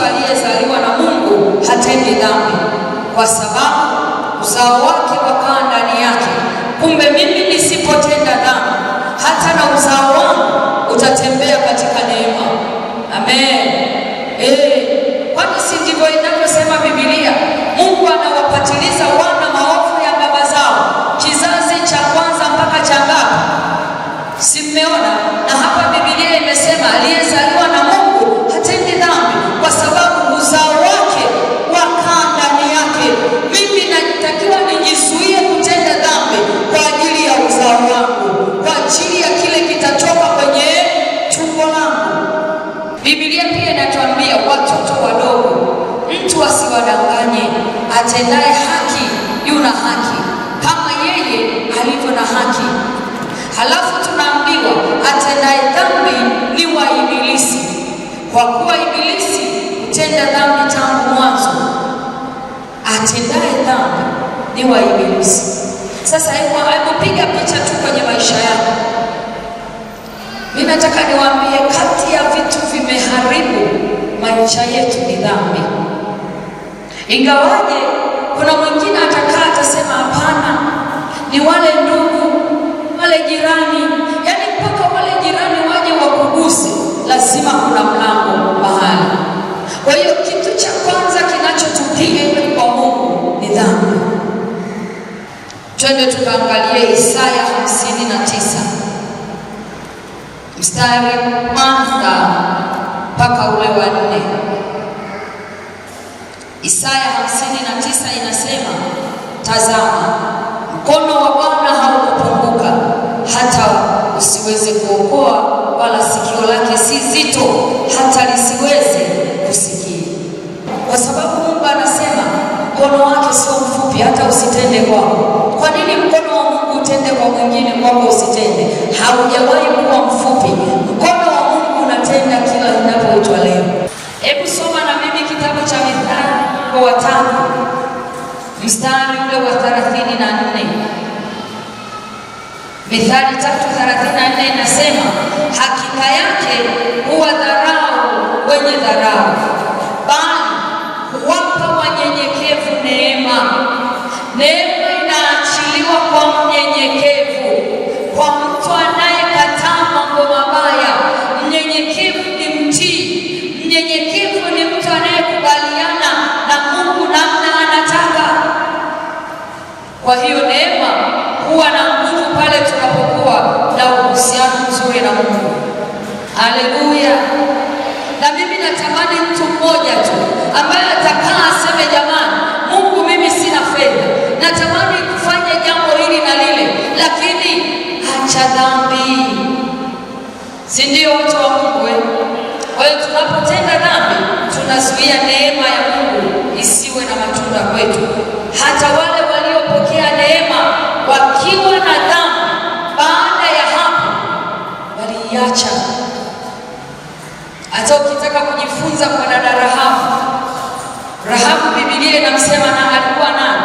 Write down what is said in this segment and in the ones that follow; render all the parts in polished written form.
aliyezaliwa na Mungu hatendi dhambi, kwa sababu uzao wake wakaa ndani yake. Kumbe mimi nisipotenda dhambi, hata na uzao wangu utatembea katika neema. Amen. Kwani si ndivyo inavyosema Biblia? Mungu anawapatiliza wana maovu ya baba zao, kizazi cha kwanza mpaka cha ngapi? Si mmeona? Na hapa Biblia imesema aliyezaliwa na Mungu hatendi dhambi, kwa sababu uzao wake wakaa ndani yake. Mimi natakiwa nijizuie kutenda dhambi kwa ajili ya uzao wangu, kwa ajili ya kile kitatoka kwenye tumbo langu. Biblia pia inatuambia watoto wadogo, mtu asiwadanganye. Atendaye haki yuna haki kama yeye alivyo na haki. Halafu tunaambiwa atendaye dhambi ni wa Ibilisi, kwa kuwa Ibilisi hutenda dhambi tangu mwanzo. Atendaye dhambi ni wa Ibilisi. Sasa hebu piga picha tu kwenye maisha yako. Mimi nataka niwaambie, kati ya vitu vimeharibu maisha yetu ni dhambi. Ingawaje kuna mwingine atakaa atasema hapana, ni wale ndugu, wale jirani, yaani mpaka wale jirani waje wakuguse, lazima kuna mlango mahali. Kwa hiyo kitu cha kwanza kinachotupiga kwa Mungu ni dhambi. Twende tukaangalie Isaya 59 mstari kwanza mpaka ule wa 4. Isaya 59 inasema, tazama, mkono wa Bwana haukupunguka hata usiweze kuokoa, wala sikio lake si zito hata lisiweze kusikia. Kwa sababu Mungu anasema mkono wake sio mfupi hata usitende kwako. Kwa nini mkono wa Mungu utende kwa mwingine, kwako usitende? Haujawahi kuwa mfupi. Mkono wa Mungu unatenda kila inapoitwa leo. Hebu soma na mimi kitabu cha Mithali kwa 5 mstari ule wa 34. Mithali 3:34 inasema, hakika yake huwa dharau wenye dharau, bali huwapa wanyenyekevu neema. Neema inaachiliwa kwa mnyenyekevu, kwa mtu anayekataa mambo mabaya. Mnyenyekevu ni mtii. Mnyenyekevu ni mtu anayekubaliana na Mungu namna anataka. Kwa hiyo neema huwa na nguvu pale tunapokuwa na uhusiano mzuri na Mungu. Haleluya! Na mimi natamani mtu mmoja tu ambaye atakaa aseme, jamani, Mungu, mimi sina fedha, natamani kufanya jambo hili na lile, lakini acha dhambi. Si ndio watu wa Mungu? Kwa hiyo tunapotenda dhambi tunazuia neema ya Mungu isiwe na matunda kwetu. Hata wale waliopokea neema wakiwa na dhambi, baada ya hapo waliacha. Hata ukitaka kujifunza kwa dada Rahabu, Biblia inamsema na alikuwa nani?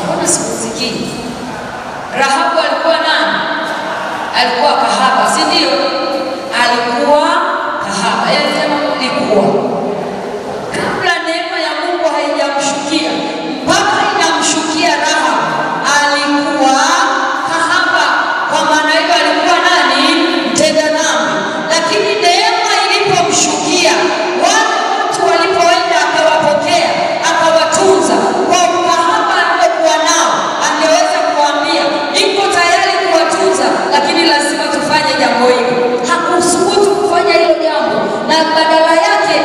Mbona sikusikii? Rahabu alikuwa nani? Alikuwa kahaba, si ndio? Alikuwa kahaba. Yeye anasema alikuwa, kabla neema ya Mungu haijamshukia, mpaka inamshukia Rahabu, alikuwa kahaba. Kwa maana hiyo alikuwa nani? Mtenda dhambi. Lakini neema ilipomshukia, wale watu walipoenda akawapokea, akawatunza. Kwa ukahaba aliokuwa nao, angeweza kuambia, niko tayari kuwatunza, lakini lazima tufanye jambo hili. Hakusubutu kufanya hilo jambo, na badala yake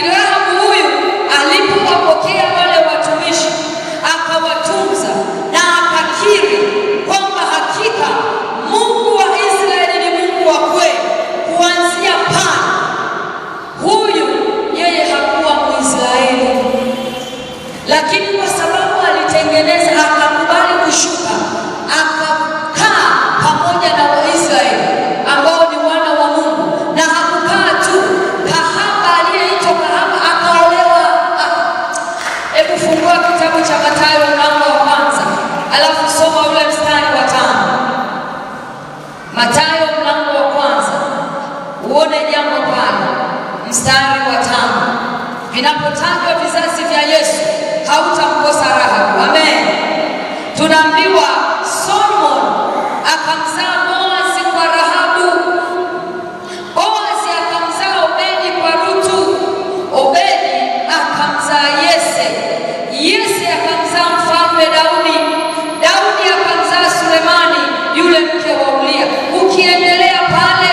Lakini Rahabu huyu alipowapokea wale watumishi, akawatunza na akakiri kwamba hakika Mungu wa Israeli ni Mungu wa kweli. Kuanzia pale, huyu yeye hakuwa Mwisraeli, lakini kwa sababu alitengeneza, akakubali kushuka, akakaa pamoja na Waisraeli ambao ni wana wa Mungu. Na hakukaa tu, kahaba aliyeitwa kahaba akaolewa. Hebu fungua kitabu cha Mathayo mlango wa kwanza, alafu soma ule mstari wa 5. Mathayo mlango wa kwanza, uone jambo pale, mstari wa 5. Vinapotajwa vizazi vya Yesu, hautamkosa Rahabu. Amen. Tunaambiwa Solomon akamzaa Boazi kwa Rahabu, Boazi akamzaa Obedi kwa Ruthu, Obedi akamzaa Yese, Yese akamzaa mfalme Daudi, Daudi akamzaa Sulemani yule mke wa Uria. Ukiendelea pale,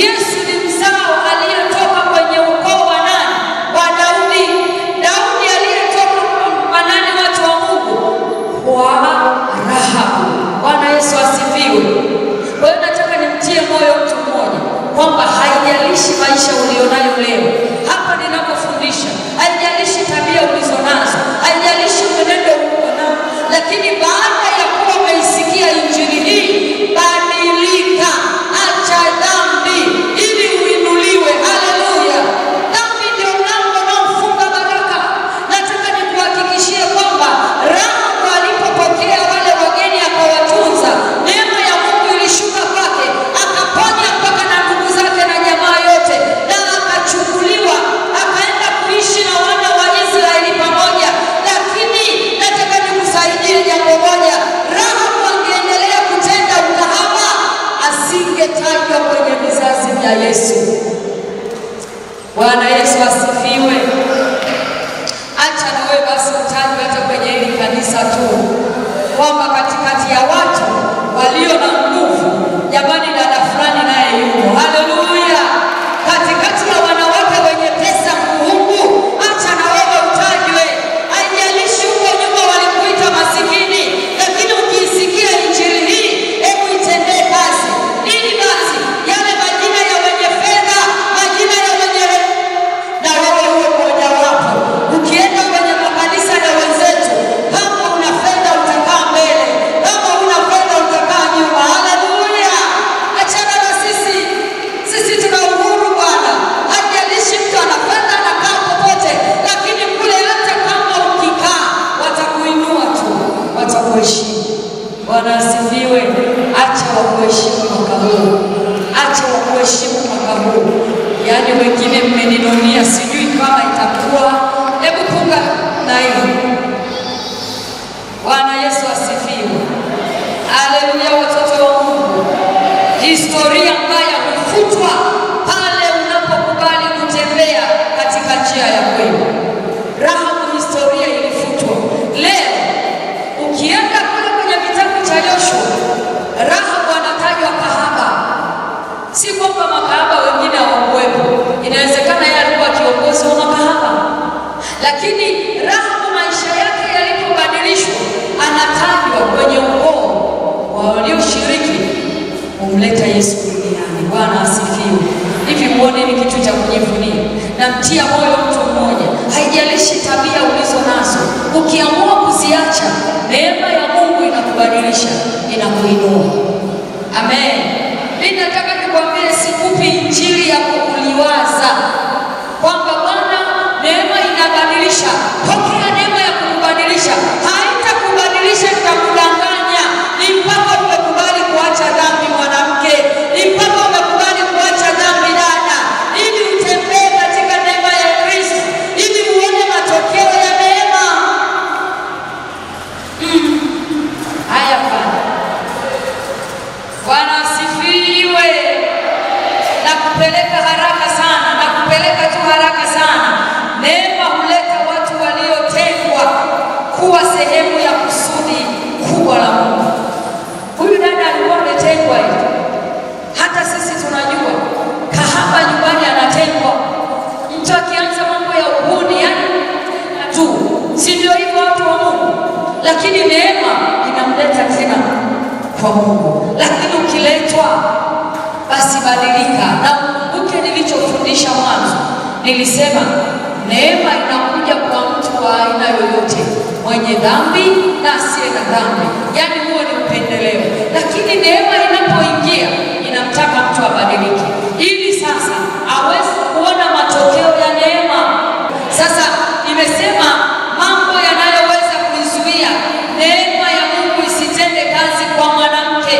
Yesu ni mzao aliyetoka kwenye ukoo wa nani? Wa Daudi. Daudi aliyetoka kwa nani? Watu wa Mungu, kwa Rahabu. Bwana Yesu asifiwe. Kwa hiyo nataka nimtie moyo mtu mmoja kwamba haijalishi maisha ulionayo leo, hapa ninapofundisha, haijalishi tabia ulizonazo, haijalishi mwenendo uko nao, lakini baada ya kuwa umeisikia injili hii, badilika, acha dhambi ili uinuliwe. Haleluya! Dhambi ndio mlango unaofunga baraka. Nataka nikuhakikishie kwamba Rahabu alipopokea wale wageni akawatunza, neema ya Mungu ilishuka kwake, akaponya mpaka na ndugu zake na jamaa yote, na akachukuliwa akaenda kuishi na wana wa Israeli pamoja. Lakini nataka nikusaidie jambo moja, Rahabu angeendelea kutenda ukahaba, asingetajwa kwenye vizazi vya Yesu. Bwana Yesu asifiwe. Acha na wewe basi utajwe hata kwenye hili kanisa tu, kwamba katikati ya watu walio na nguvu, jamani, dada fulani naye yuko. Haleluya! Katikati ya wanawake wenye pesa Mungu, acha na wewe utajwe. Haijalishi huko nyuma walikuita masikini, lakini ukiisikia injili hii, hebu itendee kazi, ili basi yale majina ya wenye fedha, majina ya wenye, na wewe uwe mmoja wapo. Ukienda kwenye makanisa ya wenzetu, kama una fedha utakaa mbele, kama una fedha utakaa nyuma. Haleluya! Achana na sisi. Sisi tuna uhuru Bwana. Haijalishi mtu ana fedha anakaa popote, lakini kule hata kama ukikaa watakuinua tu, watakuheshimu. Bwana asifiwe. Acha wakuheshimu mwaka huu, acha wakuheshimu mwaka huu. Yaani wengine mmeninunia, sijui kama itakuwa. Hebu punga na hiyo. Bwana Yesu asifiwe. Haleluya, watoto wa Mungu. Historia mbaya hufutwa pale unapokubali kutembea katika njia ya kweli. Rahabu historia ilifutwa. Leo ukienda kule kwenye kitabu cha Yoshua, Rahabu anatajwa kahaba. Si kwamba makahaba wengine hawakuwepo, inawezekana yeye alikuwa kiongozi wa makahaba, lakini Rahabu maisha yake yalipobadilishwa, anatajwa kwenye ukoo walioshiriki kumleta Yesu duniani. Bwana asifiwe. Hivi muone ni kitu cha kujivunia. Namtia moyo mtu mmoja, haijalishi tabia ulizo nazo, ukiamua kuziacha, neema ya Mungu inakubadilisha, inakuinua. Amen. Mimi nataka nikwambie, sikupi injili ya kukuliwaza kwamba Bwana neema inabadilisha. Pokea neema ya kukubadilisha. Haitakubadilisha, nitakudanganya. Ni mpaka umekubali kuacha dhambi mwanamke, ni mpaka umekubali kuacha dhambi dada, ili utembee katika neema ya Kristo, ili uone matokeo ya neema. Haya Bwana. Bwana asifiwe. Na kupeleka haraka sana lakini neema inamleta tena kwa Mungu. Lakini ukiletwa basi badilika, na ukumbuke nilichofundisha mwanzo. Nilisema neema inakuja kwa mtu wa aina yoyote, mwenye dhambi na asiye na dhambi, yaani huo ni upendeleo. Lakini neema inapoingia inamtaka mtu abadilike, ili sasa aweze kuona matokeo ya neema. Sasa nimesema mambo yanayoweza kuizuia neema ya Mungu isitende kazi kwa mwanamke,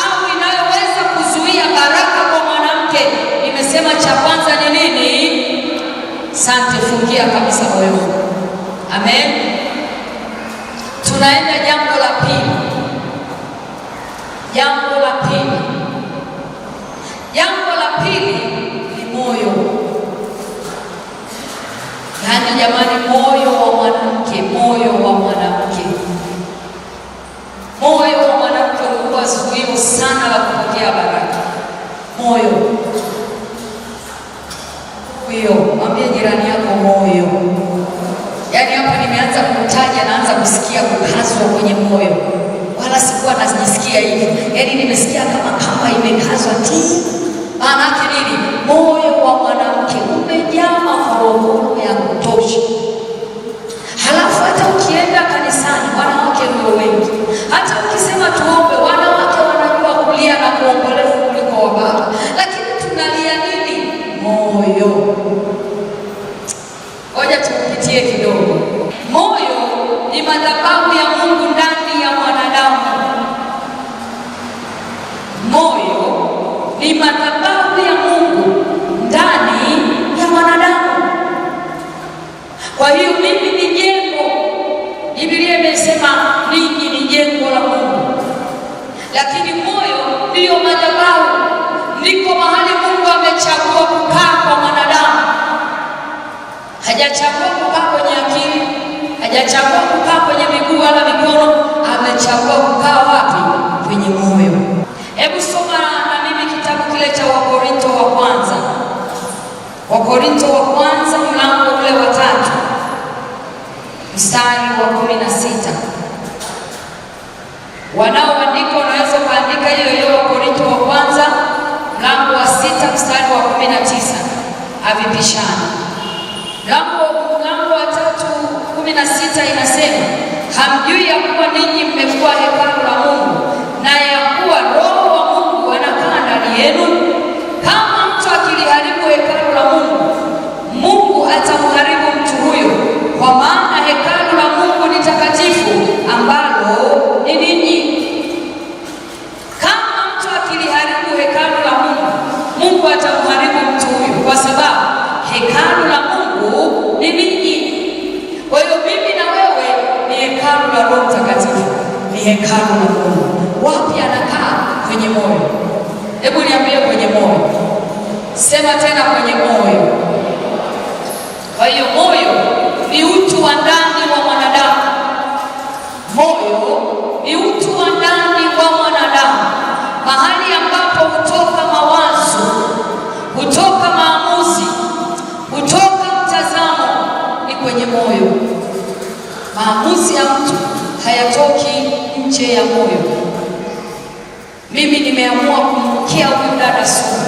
au inayoweza kuzuia baraka kwa mwanamke. Nimesema cha kwanza ni nini? Asante, fungia kabisa moyo. Amen. Tunaenda jambo la pili. Jambo la pili ni moyo. Yaani jamani, moyo wa mwanamke, moyo wa mwanamke ulikuwa zuio sana la kupokea baraka. Moyo huyo, mwambie jirani yako moyo. Yaani hapa nimeanza kumtaja, naanza kusikia kukazwa kwenye moyo, wala sikuwa najisikia hivi. Yaani nimesikia kama kamba imekazwa ti. Maana yake nini? Moyo wa mwanamke umejaa makorokoro ya kutosha. Halafu hata ukienda kanisani wanawake ndio wengi. Hata ukisema tuombe, wanawake wanajua kulia na kuomboleza kuliko wababa. Lakini tunalia nini? Moyo. Ngoja tupitie kidogo. Moyo ni madhabahu ya Mungu ndani ya mwanadamu. Moyo ni madhabahu ya Mungu ndani ya mwanadamu. Kwa hiyo mimi ni jengo. Biblia imesema ninyi ni jengo la Mungu. Lakini moyo ndiyo madhabahu, ndiko mahali Mungu amechagua kukaa kwa mwanadamu. Hajachagua kukaa kwenye akili, hajachagua kukaa kwenye miguu wala mikono, amechagua kukaa wapi? Kwenye moyo. Hebu soma na mimi kitabu kile cha Wakorintho wa kwanza. Wakorintho wa kwanza mlango ule wa 3 mstari wa 16. Wanaoandika wanaweza kuandika hiyo Wakorintho wa kwanza mlango wa 6 mstari wa 19. Havipishani. Mlango wa 3:16 inasema, hamjui ya kuwa ninyi mmekuwa hekalu la Mungu, na ya kuwa Roho wa Mungu anakaa ndani yenu? Kama mtu akiliharibu hekalu la Mungu, Mungu atamharibu mtu huyo, kwa maana hekalu la Mungu ni takatifu, ambalo ni ninyi. Kama mtu akiliharibu hekalu la Mungu, Mungu atamharibu mtu huyo, kwa sababu hekalu la Mungu ni ninyi. Kwa hiyo mimi na wewe ni hekalu la Roho Mtakatifu, ni hekalu la Mungu. Wapi anakaa? Kwenye moyo. Hebu niambie, kwenye moyo. Sema tena, kwenye moyo. Kwa hiyo moyo ni utu wa ndani wa mwanadamu. Moyo ni utu wa ndani wa mwanadamu, mahali ambapo hutoka mawazo, hutoka maamuzi, hutoka mtazamo, ni kwenye moyo. Maamuzi ya mtu hayatoki nje ya moyo. Mimi nimeamua kumkia huyu dada sumu,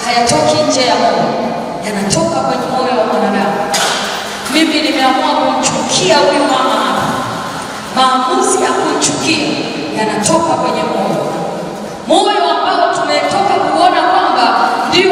hayatoki nje ya moyo, yanatoka kwenye moyo wa mwanadamu. Mimi nimeamua kumchukia huyu mama hapa, maamuzi ya kumchukia yanatoka kwenye moyo. Moyo ambao tumetoka kuona kwamba ndio